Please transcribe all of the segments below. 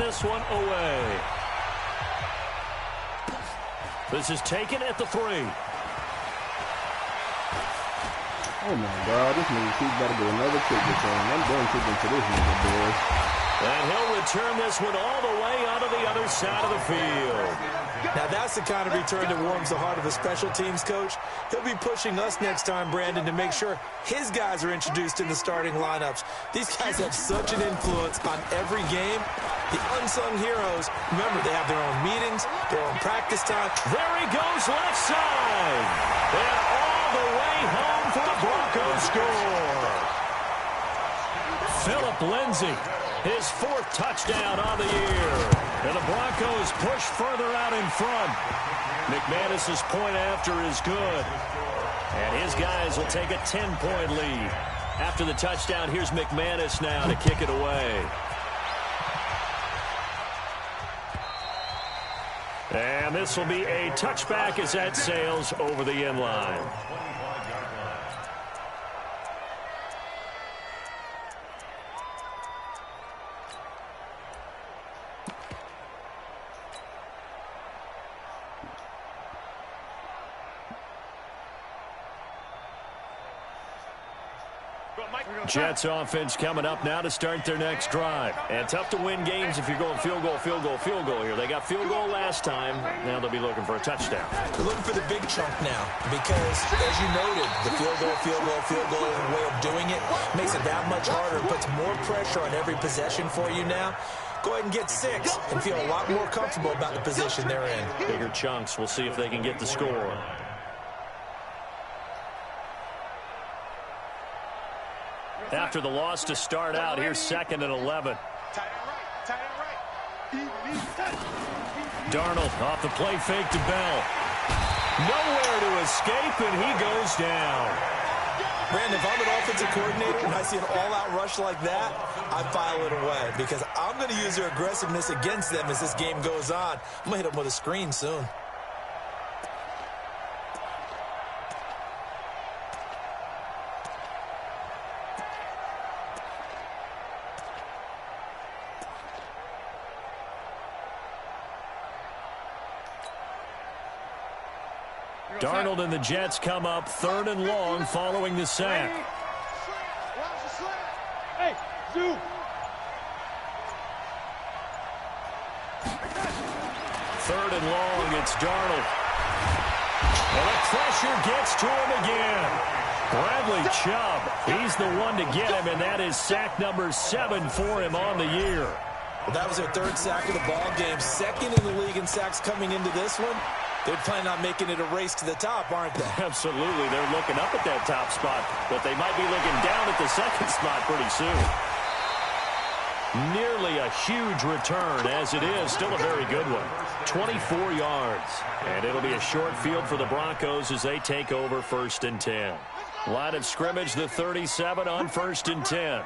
this one away. This is taken at the 3. Oh my God, this nigga keeps got to do another kick return. I'm done kicking to this nigga, boys. And he'll return this one all the way onto the other side of the field. Now that's the kind of return that warms the heart of a special teams coach. He'll be pushing us next time, Brandon, to make sure his guys are introduced in the starting lineups. These guys have such an influence on every game. The unsung heroes, remember, they have their own meetings, their own practice time. There he goes left side. And all the way home for the Broncos score. Phillip Lindsay, his 4th touchdown on the year. And the Broncos push further out in front. McManus's point after is good. And his guys will take a 10-point lead. After the touchdown, here's McManus now to kick it away. And this will be a touchback as that sails over the end line. Jets offense coming up now to start their next drive. And tough to win games if you're going field goal, field goal, field goal here. They got field goal last time. Now they'll be looking for a touchdown. They're looking for the big chunk now because, as you noted, the field goal, field goal, field goal way of doing it makes it that much harder. It puts more pressure on every possession for you now. Go ahead and get 6 and feel a lot more comfortable about the position they're in. Bigger chunks. We'll see if they can get the score. After the loss to start out, here's 2nd and 11. Darnold off the play fake to Bell. Nowhere to escape, and he goes down. Brandon, if I'm an offensive coordinator and I see an all-out rush like that, I file it away because I'm going to use their aggressiveness against them as this game goes on. I'm going to hit them with a screen soon. Darnold and the Jets come up 3rd and long following the sack. Hey, Zoo. 3rd and long, it's Darnold. And the pressure gets to him again. Bradley Chubb, he's the one to get him, and that is sack number 7 for him on the year. Well, that was their 3rd sack of the ball game. 2nd in the league in sacks coming into this one. They're planning on making it a race to the top, aren't they? Absolutely. They're looking up at that top spot, but they might be looking down at the 2nd spot pretty soon. Nearly a huge return, as it is. Still a very good one. 24 yards. And it'll be a short field for the Broncos as they take over 1st and 10. Line of scrimmage, the 37 on 1st and 10.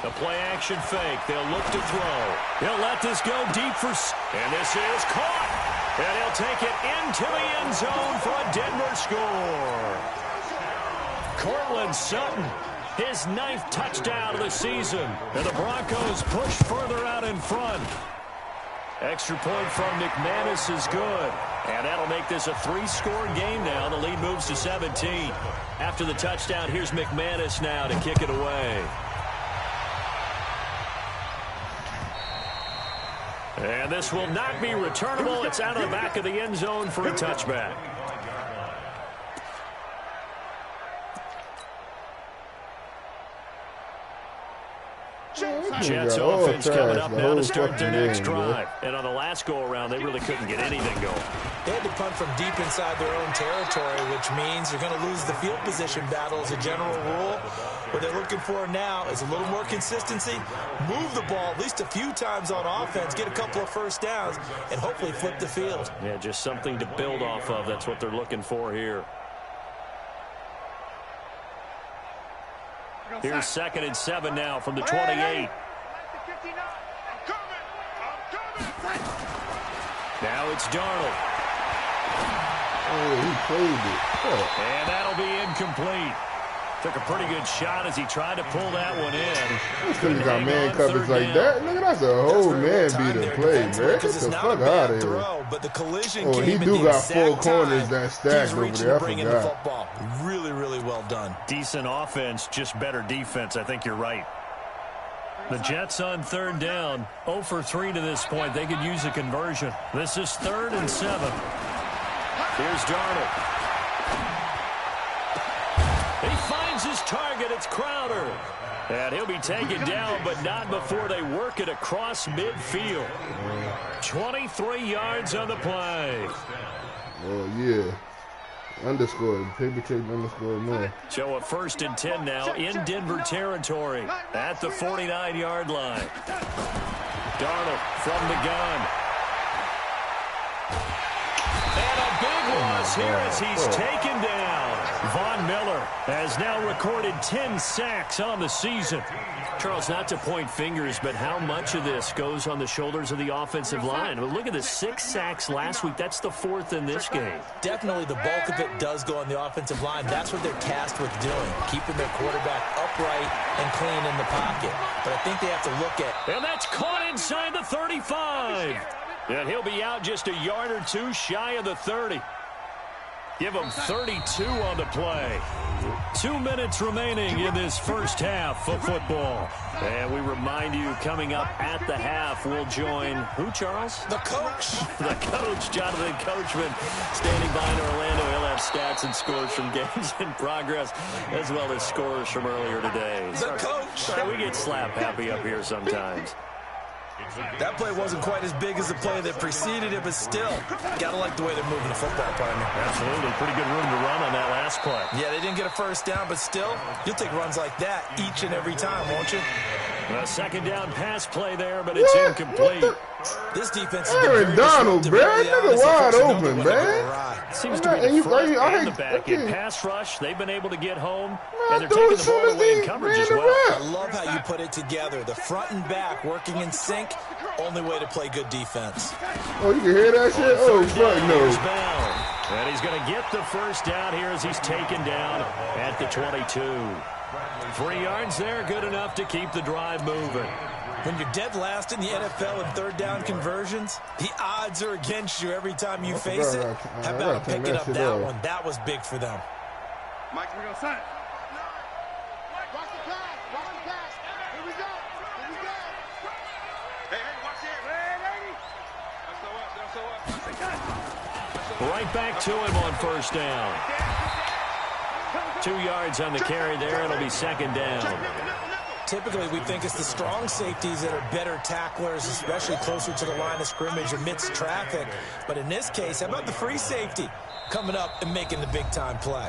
The play-action fake. They'll look to throw. He'll let this go deep for... And this is caught. And he'll take it into the end zone for a Denver score. Cortland Sutton, his 9th touchdown of the season. And the Broncos push further out in front. Extra point from McManus is good. And that'll make this a 3-score game now. The lead moves to 17. After the touchdown, here's McManus now to kick it away. And this will not be returnable. It's out of the back of the end zone for a touchback. Jets offense coming up now to start their next drive. And on the last go-around, they really couldn't get anything going. They had to punt from deep inside their own territory, which means you're going to lose the field position battle as a general rule. What they're looking for now is a little more consistency, move the ball at least a few times on offense, get a couple of first downs, and hopefully flip the field. Yeah, just something to build off of. That's what they're looking for here. Here's 2nd and 7 now from the 28. Now it's Darnold. Oh, he played it. Oh. And that'll be incomplete. Took a pretty good shot as he tried to pull that one in. This could got man coverage like that. Look at that's a whole man beater play, man. Get the fuck out of here. But the collision he do got 4 corners that stacked over there. I forgot. The really, really well done. Decent offense, just better defense. I think you're right. The Jets on 3rd down. 0 for 3 to this point. They could use a conversion. This is 3rd and 7. Here's Darnold. He finds his target. It's Crowder. And he'll be taken down, but not before they work it across midfield. 23 yards on the play. Oh, yeah. Underscore. Paper tape underscore more. So a 1st and 10 now in Denver territory at the 49-yard line. Darnold from the gun. And a big loss here as he's taken down. Von Miller has now recorded 10 sacks on the season. Charles, not to point fingers, but how much of this goes on the shoulders of the offensive line? Well, look at the 6 sacks last week. That's the 4th in this game. Definitely the bulk of it does go on the offensive line. That's what they're tasked with doing, keeping their quarterback upright and clean in the pocket. But I think they have to look at... And that's caught inside the 35. And he'll be out just a yard or 2 shy of the 30. Give him 32 on the play. 2 minutes remaining in this first half of football. And we remind you, coming up at the half, we'll join who, Charles? The coach. The coach, Jonathan Coachman, standing by in Orlando. He'll have stats and scores from games in progress, as well as scores from earlier today. The coach. Sorry, we get slap happy up here sometimes. That play wasn't quite as big as the play that preceded it, but still, got to like the way they're moving the football, partner. Absolutely. Pretty good room to run on that last play. Yeah, they didn't get a 1st down, but still, you'll take runs like that each and every time, won't you? A 2nd down pass play there, but it's incomplete. This defense is Aaron Donald, man. Nigga wide open, man. Seems to be the front and the back. In pass rush, they've been able to get home, and they're taking the ball away in coverage as well. I love how you put it together. The front and back working in sync, only way to play good defense. Oh, you can hear that shit? Oh, fuck no. And he's going to get the 1st down here as he's taken down at the 22. 3 yards there, good enough to keep the drive moving. When you're dead last in the NFL in 3rd down conversions, the odds are against you every time you face it. How about picking up that one? That was big for them. Mike, we're going to sign. Watch the pass. Watch the pass. Here we go. Here we go. Hey, watch it. Hey, lady. That's so up. Right back to him on 1st down. 2 yards on the carry there. It'll be 2nd down. Typically, we think it's the strong safeties that are better tacklers, especially closer to the line of scrimmage amidst traffic. But in this case, how about the free safety coming up and making the big-time play?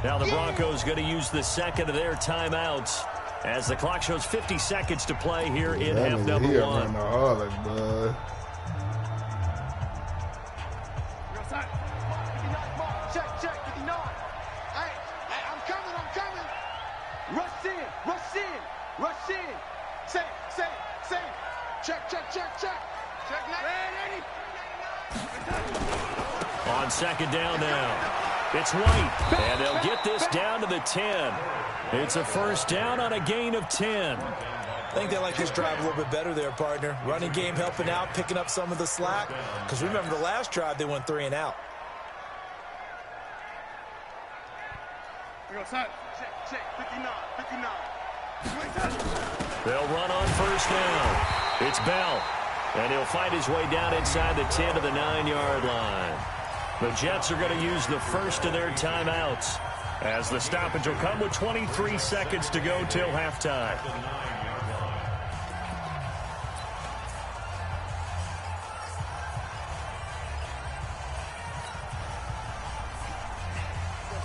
Now the Broncos going to use the 2nd of their timeouts as the clock shows 50 seconds to play here in half number 1. Rush in. Say. Check. Check On 2nd down now. It's White. And they'll get this down to the 10. It's a 1st down on a gain of 10. I think they like this drive a little bit better there, partner. Running game helping out, picking up some of the slack. Because remember the last drive, they went 3 and out. Check. 59. They'll run on 1st down. It's Bell. And he'll fight his way down inside the 10 to the 9-yard line. The Jets are going to use the 1st of their timeouts as the stoppage will come with 23 seconds to go till halftime.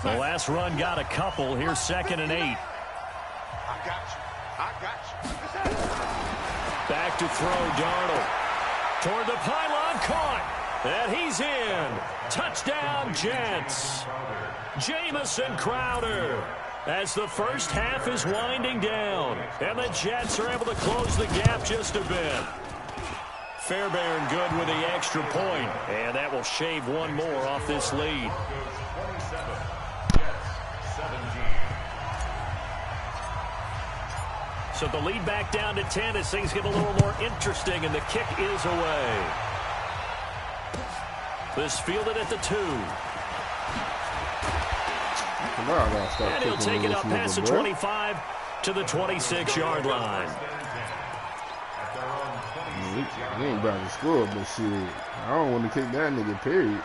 The last run got a couple. Here's 2nd and 8. I got you. Back to throw, Darnold. Toward the pylon, caught. And he's in. Touchdown, Jets. Jamison Crowder. As the first half is winding down. And the Jets are able to close the gap just a bit. Fairbairn good with the extra point. And that will shave one more off this lead. So the lead back down to 10 as things get a little more interesting, and the kick is away. This fielded at the 2. And he'll take it up past the 25 to the 26-yard line. He ain't about to score, but shit, I don't want to kick that nigga, period.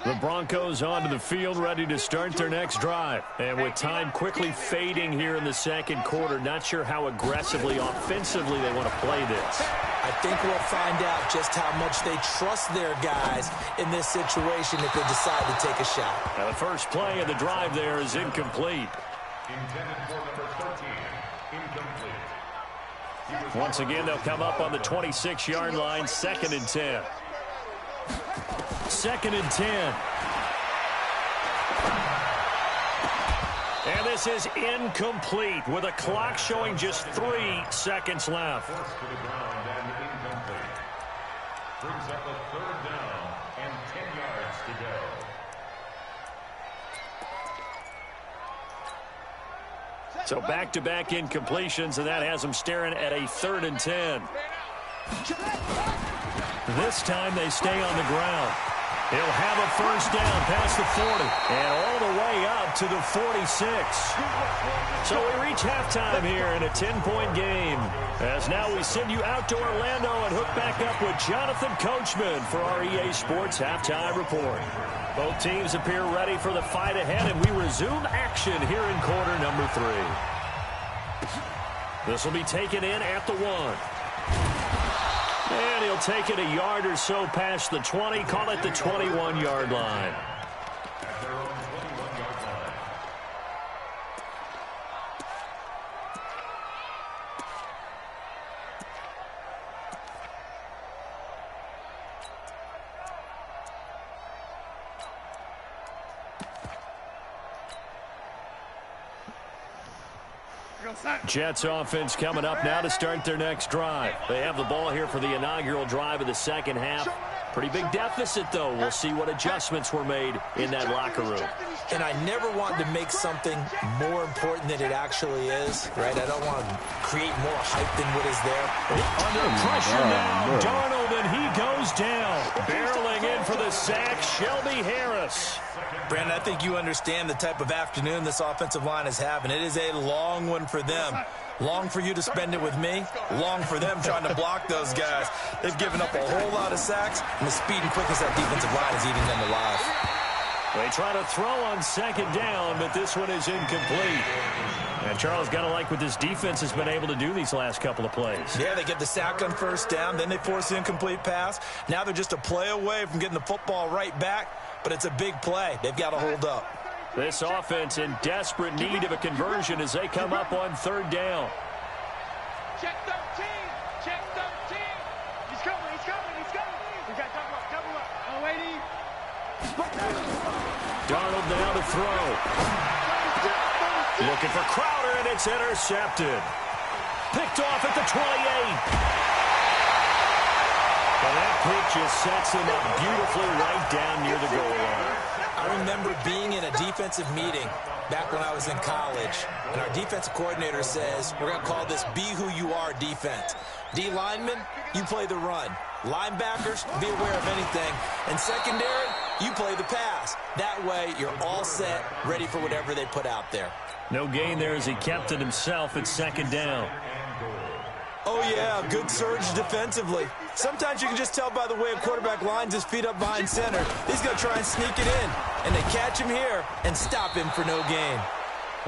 The Broncos onto the field, ready to start their next drive. And with time quickly fading here in the second quarter, not sure how aggressively, offensively they want to play this. I think we'll find out just how much they trust their guys in this situation if they decide to take a shot. Now the first play of the drive there is incomplete. Once again, they'll come up on the 26-yard line, 2nd and 10. 2nd and 10. And this is incomplete with a clock showing just 3 seconds left. Brings up a 3rd down and 10 yards to go. So back-to-back incompletions, and that has them staring at a 3rd and 10. This time they stay on the ground. He'll have a first down past the 40 and all the way up to the 46. So we reach halftime here in a 10-point game. As now we send you out to Orlando and hook back up with Jonathan Coachman for our EA Sports Halftime Report. Both teams appear ready for the fight ahead, and we resume action here in quarter number 3. This will be taken in at the 1. And he'll take it a yard or so past the 20, call it the 21-yard line. At their own 21-yard line. Jets offense coming up now to start their next drive. They have the ball here for the inaugural drive of the second half. Pretty big deficit, though. We'll see what adjustments were made in that locker room. And I never want to make something more important than it actually is, right? I don't want to create more hype than what is there. Under pressure now, Darnold, and he goes down. Barreling in for the sack, Shelby Harris. Brandon, I think you understand the type of afternoon this offensive line is having. It is a long one for them. Long for you to spend it with me. Long for them trying to block those guys. They've given up a whole lot of sacks, and the speed and quickness of that defensive line is eating them alive. They try to throw on second down, but this one is incomplete. And Charles, got to like what this defense has been able to do these last couple of plays. Yeah, they get the sack on first down, then they force the incomplete pass. Now they're just a play away from getting the football right back, but it's a big play. They've got to hold up. This offense in desperate need of a conversion as they come up on third down. Check 13. Check 13. He's coming. He's coming. He's coming. We got double up. Double up. Oh, wait. Darnold now to throw. Looking for Crowder, and it's intercepted. Picked off at the 28. Well, that pick just sets him up beautifully right down near the goal line. I remember being in a defensive meeting back when I was in college, and our defensive coordinator says, we're going to call this be who you are defense. D linemen, you play the run. Linebackers, be aware of anything. And secondary, you play the pass. That way, you're all set, ready for whatever they put out there. No gain there as he kept it himself at second down. Oh, yeah, good surge defensively. Sometimes you can just tell by the way a quarterback lines his feet up behind center. He's going to try and sneak it in. And they catch him here and stop him for no gain.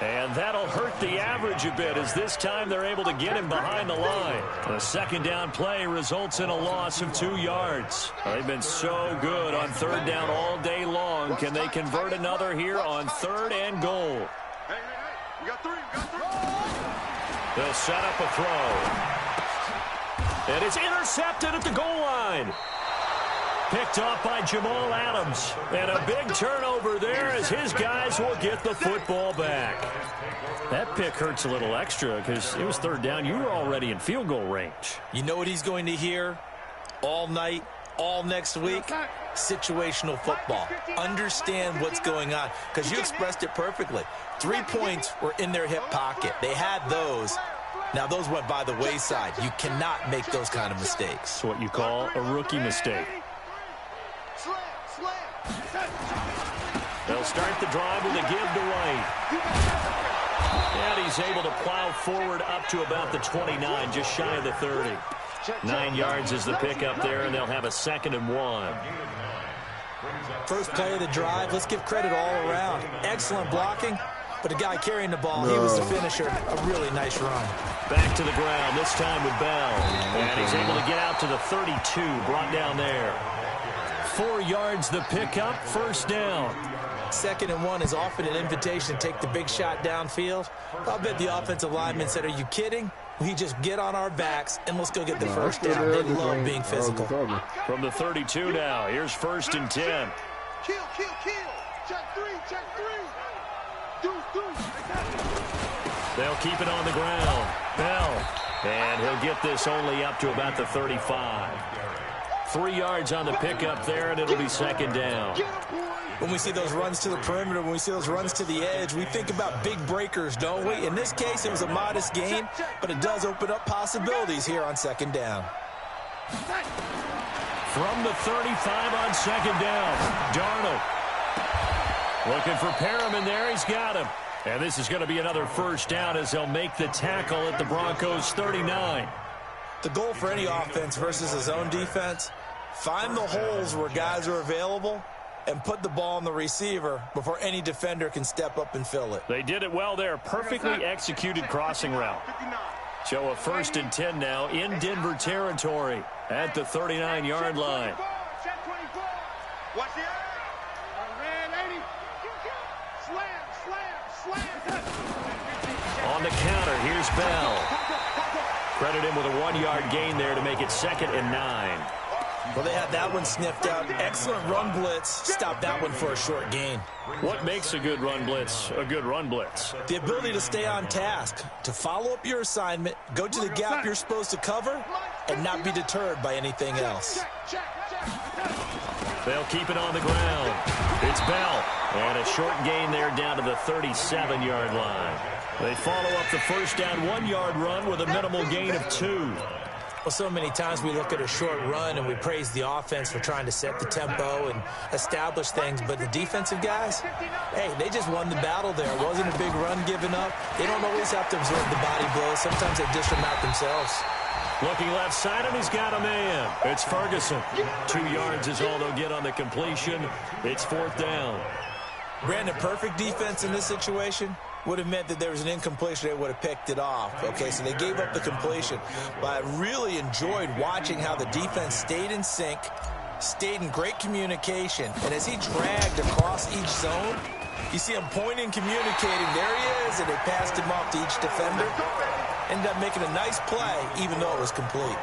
And that'll hurt the average a bit as this time they're able to get him behind the line. The second down play results in a loss of 2 yards. They've been so good on third down all day long. Can they convert another here on third and goal? Hey, we got three. They'll set up a throw. And it's intercepted at the goal line. Picked off by Jamal Adams. And a big turnover there as his guys will get the football back. That pick hurts a little extra because it was third down. You were already in field goal range. You know what he's going to hear all night? all next week, situational football. Understand what's going on, because you expressed it perfectly. 3 points were in their hip pocket. They had those. Now, those went by the wayside. You cannot make those kind of mistakes. It's what you call a rookie mistake. They'll start the drive with a give to White. And he's able to plow forward up to about the 29, just shy of the 30. 9 yards is the pickup there, and they'll have a 2nd and 1. First play of the drive, let's give credit all around. Excellent blocking, but the guy carrying the ball, he was the finisher. A really nice run. Back to the ground, this time with Bell. And he's able to get out to the 32, brought down there. 4 yards the pickup, first down. 2nd and 1 is often an invitation to take the big shot downfield. I'll bet the offensive lineman said, are you kidding? We just get on our backs and let's go get the first down. They love being physical. From the 32 now, here's 1st and 10. Kill. Check three. Do. They'll keep it on the ground. Bell. And he'll get this only up to about the 35. 3 yards on the pickup there, and it'll be 2nd down. When we see those runs to the perimeter, when we see those runs to the edge, we think about big breakers, don't we? In this case, it was a modest gain, but it does open up possibilities here on 2nd down. From the 35 on 2nd down, Darnold. Looking for Perriman there. He's got him. And this is going to be another first down as they'll make the tackle at the Broncos' 39. The goal for any offense versus a zone defense, find the holes where guys are available and put the ball on the receiver before any defender can step up and fill it. They did it well there. Perfectly executed crossing route. So a 1st and 10 now in Denver territory at the 39-yard line. Watch the slam. On the counter, here's Bell. Credit him with a 1-yard gain there to make it 2nd and 9. Well, they had that one sniffed out. Excellent run blitz. Stop that one for a short gain. What makes a good run blitz a good run blitz? The ability to stay on task, to follow up your assignment, go to the gap you're supposed to cover, and not be deterred by anything else. They'll keep it on the ground. It's Bell. And a short gain there down to the 37-yard line. They follow up the first down 1-yard run with a minimal gain of 2. Well, so many times we look at a short run and we praise the offense for trying to set the tempo and establish things, but the defensive guys, hey, they just won the battle there. It wasn't a big run given up. They don't always have to absorb the body blows. Sometimes they dish them out themselves. Looking left side, and he's got a man. It's Ferguson. 2 yards is all they'll get on the completion. It's 4th down. Brandon, perfect defense in this situation would have meant that there was an incompletion. They would have picked it off. Okay, so they gave up the completion. But I really enjoyed watching how the defense stayed in sync, stayed in great communication. And as he dragged across each zone, you see him pointing, communicating. There he is, and they passed him off to each defender. Ended up making a nice play, even though it was complete.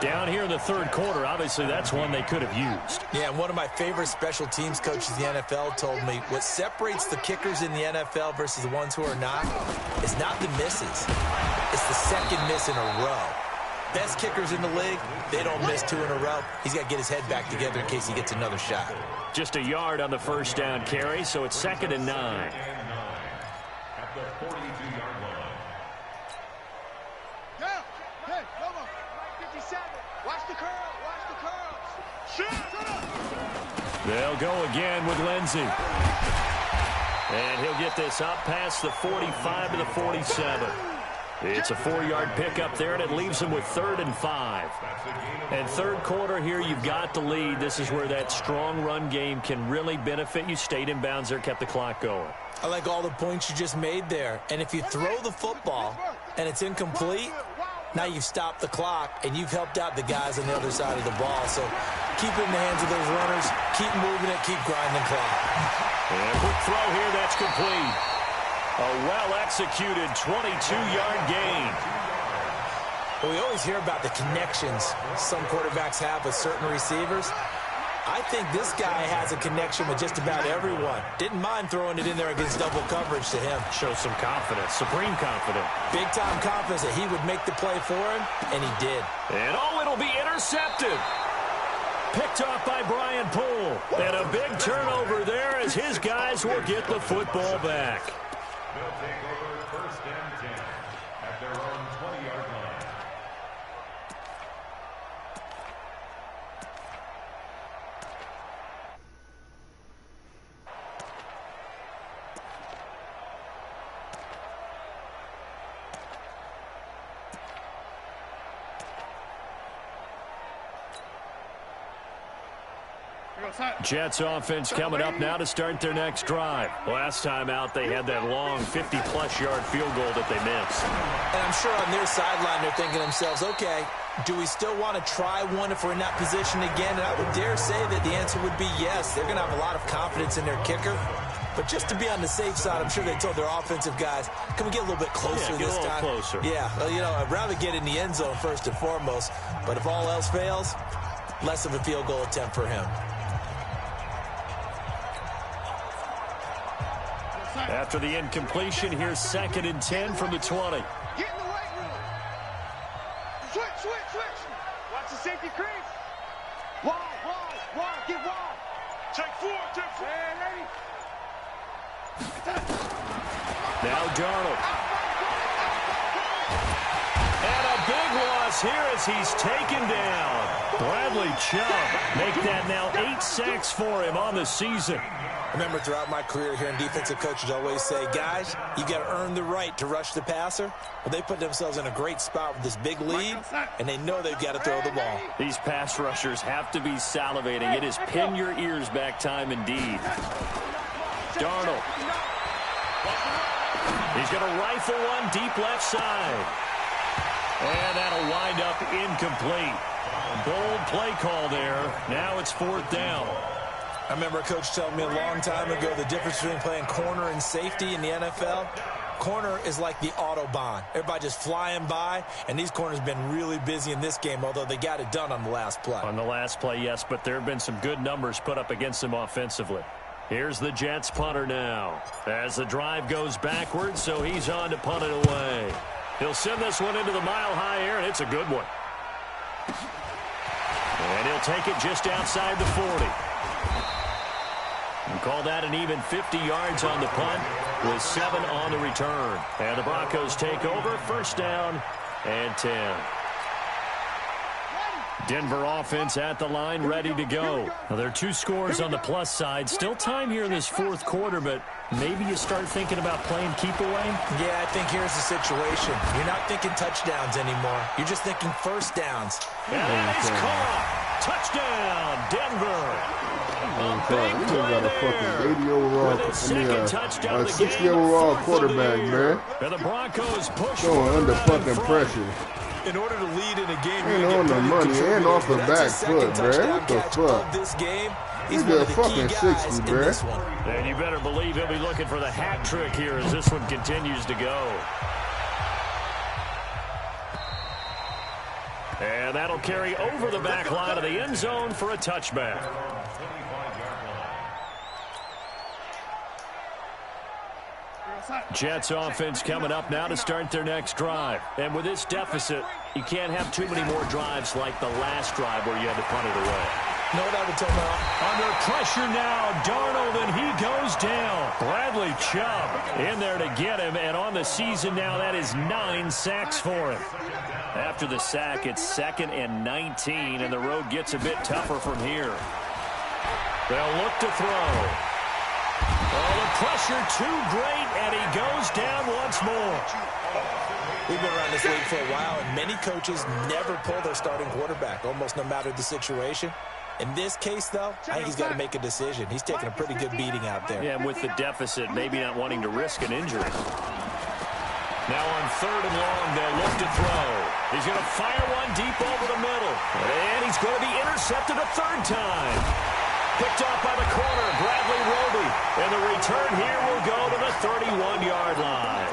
Down here in the 3rd quarter, obviously that's one they could have used. Yeah, and one of my favorite special teams coaches in the NFL told me what separates the kickers in the NFL versus the ones who are not is not the misses. It's the second miss in a row. Best kickers in the league, they don't miss 2 in a row. He's got to get his head back together in case he gets another shot. Just a yard on the first down carry, so it's 2nd and 9. At the 42-yard line. Go. Hey, come on. 57. Watch the curl. Shut up. They'll go again with Lindsey. And he'll get this up past the 45 to the 47. It's a 4-yard pickup there, and it leaves him with 3rd and 5. And 3rd quarter here, you've got the lead. This is where that strong run game can really benefit you. Stayed in bounds there, kept the clock going. I like all the points you just made there. And if you throw the football and it's incomplete, now you've stopped the clock and you've helped out the guys on the other side of the ball. So keep it in the hands of those runners, keep moving it, keep grinding the clock. And a quick throw here, that's complete. A well-executed 22-yard gain. Well, we always hear about the connections some quarterbacks have with certain receivers. I think this guy has a connection with just about everyone. Didn't mind throwing it in there against double coverage to him. Shows some confidence, supreme confidence. Big-time confidence that he would make the play for him, and he did. And it'll be intercepted. Picked off by Brian Poole. And a big turnover there as his guys will get the football back. They'll take over first and 10 at their own 20-yard line. Jets offense coming up now to start their next drive. Last time out, they had that long 50-plus yard field goal that they missed. And I'm sure on their sideline they're thinking to themselves, okay, do we still want to try one if we're in that position again? And I would dare say that the answer would be yes. They're going to have a lot of confidence in their kicker. But just to be on the safe side, I'm sure they told their offensive guys, can we get a little bit closer this time? Closer. Yeah, well, you know, I'd rather get in the end zone first and foremost. But if all else fails, less of a field goal attempt for him. After the incompletion, here's 2nd and 10 from the 20. Get in the weight room. Switch. Watch the safety creep. Wide. Get wide. Take four. Hey, lady. Now Darnold. And a big loss here as he's taken down. Bradley Chubb make that now 8 sacks for him on the season. Remember, throughout my career here in defensive coaches always say, guys, you got to earn the right to rush the passer. Well, they put themselves in a great spot with this big lead, and they know they've got to throw the ball. These pass rushers have to be salivating. It is pin your ears back time indeed. Darnold. He's going to rifle one deep left side. And that'll wind up incomplete. Bold play call there. Now it's 4th down. I remember a coach telling me a long time ago the difference between playing corner and safety in the NFL. Corner is like the Autobahn. Everybody just flying by, and these corners have been really busy in this game, although they got it done on the last play. On the last play, yes, but there have been some good numbers put up against them offensively. Here's the Jets punter now. As the drive goes backwards, so he's on to punt it away. He'll send this one into the mile-high air, and it's a good one. And he'll take it just outside the 40. And call that an even 50 yards on the punt with 7 on the return. And the Broncos take over, 1st down and 10. Denver offense at the line, ready to go. Now, there are 2 scores on the plus side. Still time here in this 4th quarter, but maybe you start thinking about playing keep away? Yeah, I think here's the situation. You're not thinking touchdowns anymore. You're just thinking 1st downs. And he's caught. Touchdown, Denver. He got a fucking 80 overall, a 60 overall quarterback, man. And the Broncos push going under fucking pressure. In order to lead in a game, and on the money and off the back foot, bruh. What the fuck? This game, he's got fucking 60, bruh. And you better believe he'll be looking for the hat trick here as this one continues to go. And that'll carry over the back line of the end zone for a touchback. Jets offense coming up now to start their next drive. And with this deficit, you can't have too many more drives like the last drive where you had to punt it away. No doubt at all. Under pressure now, Darnold, and he goes down. Bradley Chubb in there to get him, and on the season now, that is 9 sacks for him. After the sack, it's 2nd and 19, and the road gets a bit tougher from here. They'll look to throw. Oh, the pressure too great, and he goes down once more. We've been around this league for a while, and many coaches never pull their starting quarterback, almost no matter the situation. In this case, though, I think he's got to make a decision. He's taking a pretty good beating out there. Yeah, and with the deficit, maybe not wanting to risk an injury. Now on 3rd and long, they'll look to throw. He's going to fire one deep over the middle. And he's going to be intercepted a 3rd time. Picked off by the corner, Bradley Roby. And the return here will go to the 31-yard line.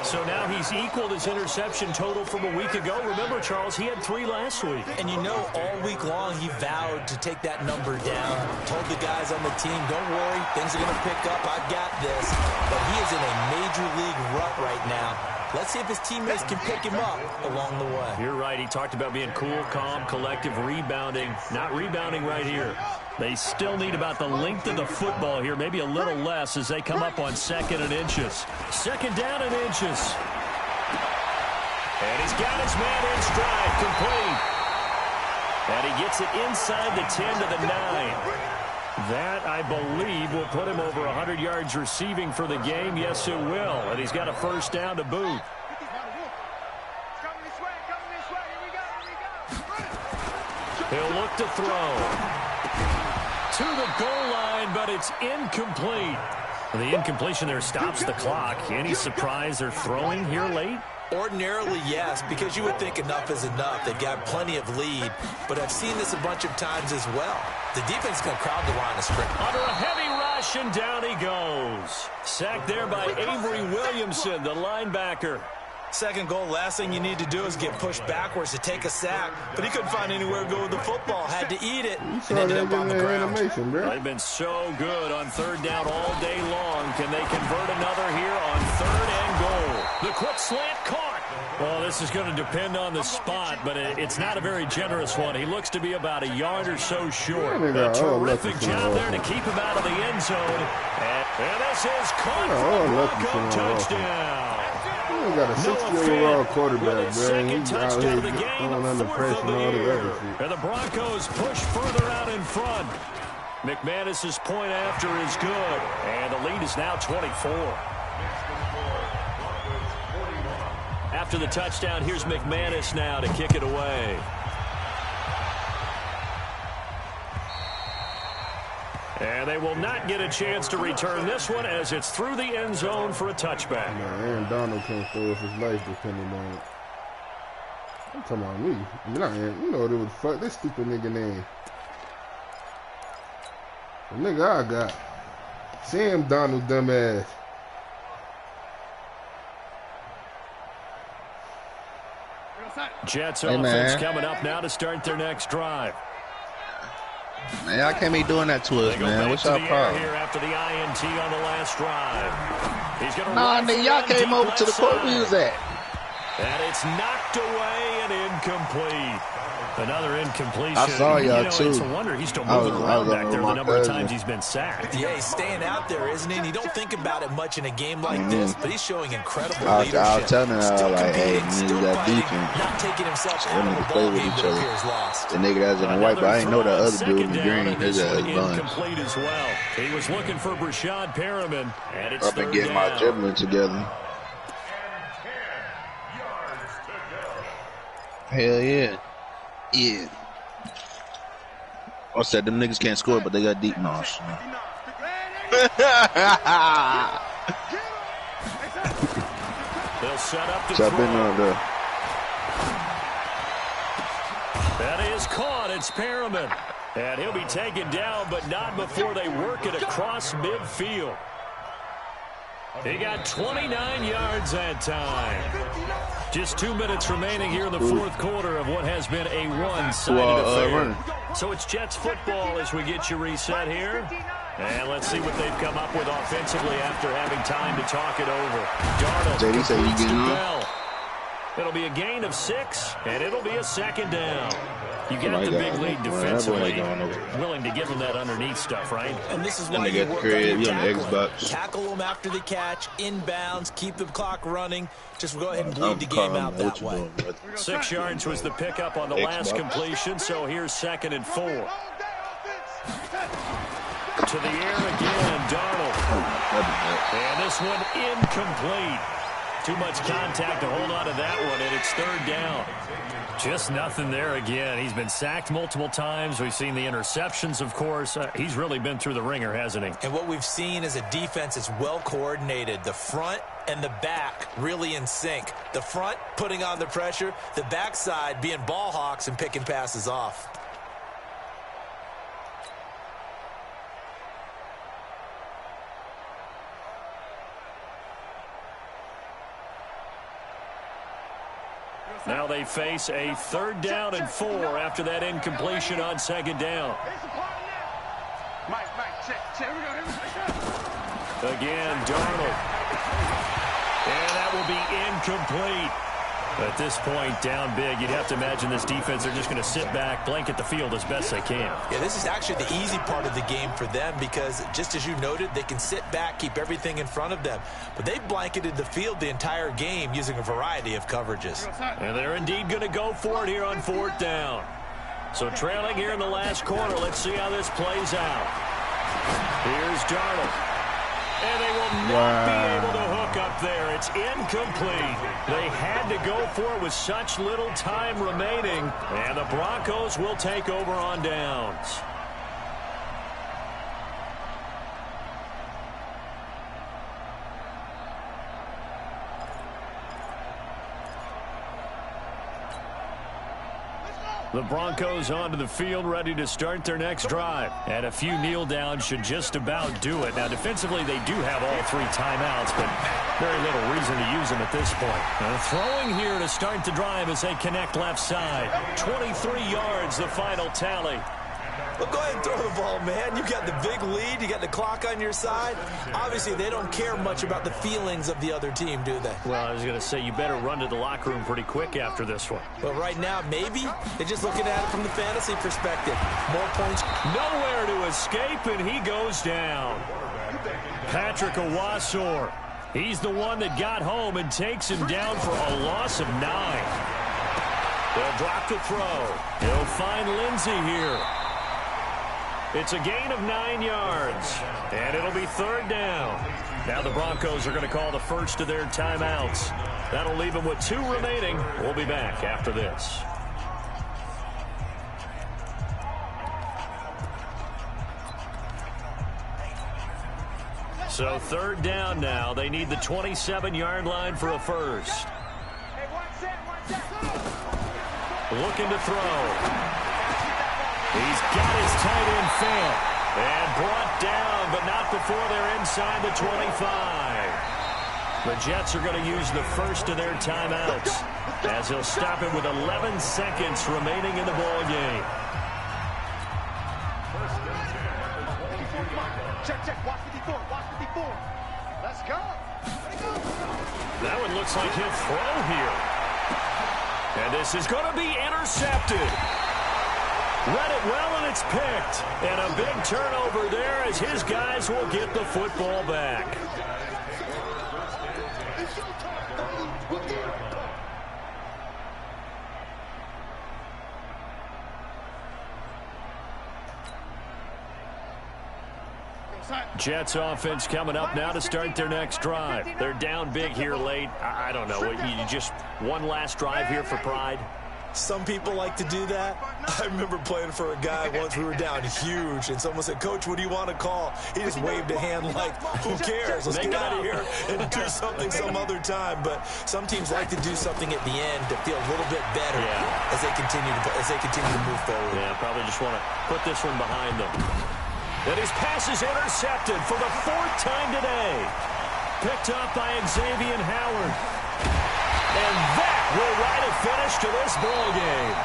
So now he's equaled his interception total from a week ago. Remember, Charles, he had 3 last week. And you know, all week long, he vowed to take that number down. Told the guys on the team, don't worry, things are going to pick up. I've got this. But he is in a major league rut right now. Let's see if his teammates can pick him up along the way. You're right. He talked about being cool, calm, collective, rebounding. Not rebounding right here. They still need about the length of the football here, maybe a little less as they come up on 2nd and inches. 2nd down and inches. And he's got his man in stride, complete. And he gets it inside the 10 to the 9. That, I believe, will put him over 100 yards receiving for the game. Yes, it will. And he's got a 1st down to boot. He'll look to throw. To the goal line, but it's incomplete. The incompletion there stops the clock. Any surprise they're throwing here late? Ordinarily, yes, because you would think enough is enough. They've got plenty of lead, but I've seen this a bunch of times as well. The defense is going to crowd the line of scrimmage. Under a heavy rush, and down he goes. Sacked there by Avery Williamson, the linebacker. 2nd goal, last thing you need to do is get pushed backwards to take a sack. But he couldn't find anywhere to go with the football. Had to eat it and ended up on the ground. They've been so good on 3rd down all day long. Can they convert another here on 3rd and goal? The quick slant caught. Well, this is going to depend on the spot, but it's not a very generous one. He looks to be about a yard or so short. A terrific job there to keep him out of the end zone. And this is caught for a Bronco touchdown. We got a 60 overall quarterback, man. He's out here going under pressure and all the other shit. And the Broncos push further out in front. McManus's point after is good. And the lead is now 24. After the touchdown, here's McManus now to kick it away. And they will not get a chance to return this one as it's through the end zone for a touchback. Man, Aaron Donald can't throw if his life depending on it. I'm talking about me. You know what it was, fuck this stupid nigga name. The nigga I got. Sam Donald, dumbass. Jets offense coming up now to start their next drive. Man, y'all can't be doing that to us, man. What's our problem? Here after the INT on the last drive. He's gonna nigga, y'all came over to the court we was at. And it's knocked away and incomplete. Another incompletion. I saw y'all, too. It's a wonder he's still moving around back there the number of times he's been sacked. Yeah, he's staying out there, isn't he? And you don't think about it much in a game like this, but he's showing incredible leadership. I was telling her, like, hey, nigga got defense. Not taking himself So out of the play ball with game each that other. appears lost. The nigga that's in the white, but I didn't know the other dude in the green. His ass bunch. Incomplete as well. He was looking for Brashad Perriman, and it's I've been getting my dribbling together. Hell yeah. Yeah. I said them niggas can't score, but they got deep nose. They'll set up to Jump in on there. That is caught. It's Perriman. And he'll be taken down, but not before they work it across midfield. He got 29 yards that time. Just 2 minutes remaining here in the fourth quarter of what has been a one-sided affair. So it's Jets football as we get you reset here. And let's see what they've come up with offensively after having time to talk it over. Darnold JD said he getting on. It'll be a gain of 6, and it'll be a 2nd down. You got the big lead defensively, willing to give them that underneath stuff, right? And this is why you work on your tackling. Tackle them after the catch, inbounds, keep the clock running. Just go ahead and bleed the game out that way. 6 yards was the pickup on the last completion, so here's 2nd and 4. To the air again, Darnold. And this one incomplete. Too much contact to hold on to that one, and it's 3rd down. Just nothing there again. He's been sacked multiple times. We've seen the interceptions, of course. He's really been through the ringer, hasn't he? And what we've seen is a defense that's well coordinated. The front and the back really in sync. The front putting on the pressure, the backside being ball hawks and picking passes off. Now they face a 3rd down and 4 after that incompletion on 2nd down. Again, Darnold. And that will be incomplete. At this point, down big, you'd have to imagine this defense are just going to sit back, blanket the field as best they can. Yeah, this is actually the easy part of the game for them because, just as you noted, they can sit back, keep everything in front of them. But they've blanketed the field the entire game using a variety of coverages. And they're indeed going to go for it here on 4th down. So trailing here in the last quarter, let's see how this plays out. Here's Darnold. And they will not be able to hook up there. It's incomplete. They had to go for it with such little time remaining. And the Broncos will take over on downs. The Broncos onto the field, ready to start their next drive. And a few kneel downs should just about do it. Now, defensively, they do have all 3 timeouts, but very little reason to use them at this point. Throwing here to start the drive as they connect left side. 23 yards, the final tally. Well, go ahead and throw the ball, man. You got the big lead. You got the clock on your side. Obviously, they don't care much about the feelings of the other team, do they? Well, I was going to say, you better run to the locker room pretty quick after this one. Well, right now, maybe. They're just looking at it from the fantasy perspective. More points. Nowhere to escape, and he goes down. Patrick Owasor. He's the one that got home and takes him down for a loss of 9. They'll drop the throw. He'll find Lindsey here. It's a gain of 9 yards, and it'll be 3rd down. Now the Broncos are going to call the first of their timeouts. That'll leave them with 2 remaining. We'll be back after this. So 3rd down now. They need the 27-yard line for a first. Looking to throw. He's got his tight end fan and brought down, but not before they're inside the 25. The Jets are going to use the first of their timeouts as he'll stop it with 11 seconds remaining in the ball game. Check. Watch 54. Let's go. That one looks like he'll throw here. And this is going to be intercepted. Read it well, and it's picked. And a big turnover there as his guys will get the football back. Jets offense coming up now to start their next drive. They're down big here late. I don't know. You just one last drive here for pride? Some people like to do that. I remember playing for a guy once. We were down huge, and someone said, "Coach, what do you want to call?" He just waved a hand like, who cares? Let's get out of here and do something some other time. But some teams like to do something at the end to feel a little bit better as they continue to move forward. Yeah, probably just want to put this one behind them. And his pass is intercepted for the 4th time today. Picked up by Xavier Howard. And that will write a finish to this ball game.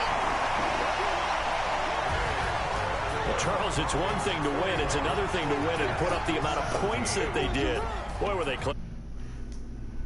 Well, Charles, it's one thing to win. It's another thing to win and put up the amount of points that they did. Boy, were they close.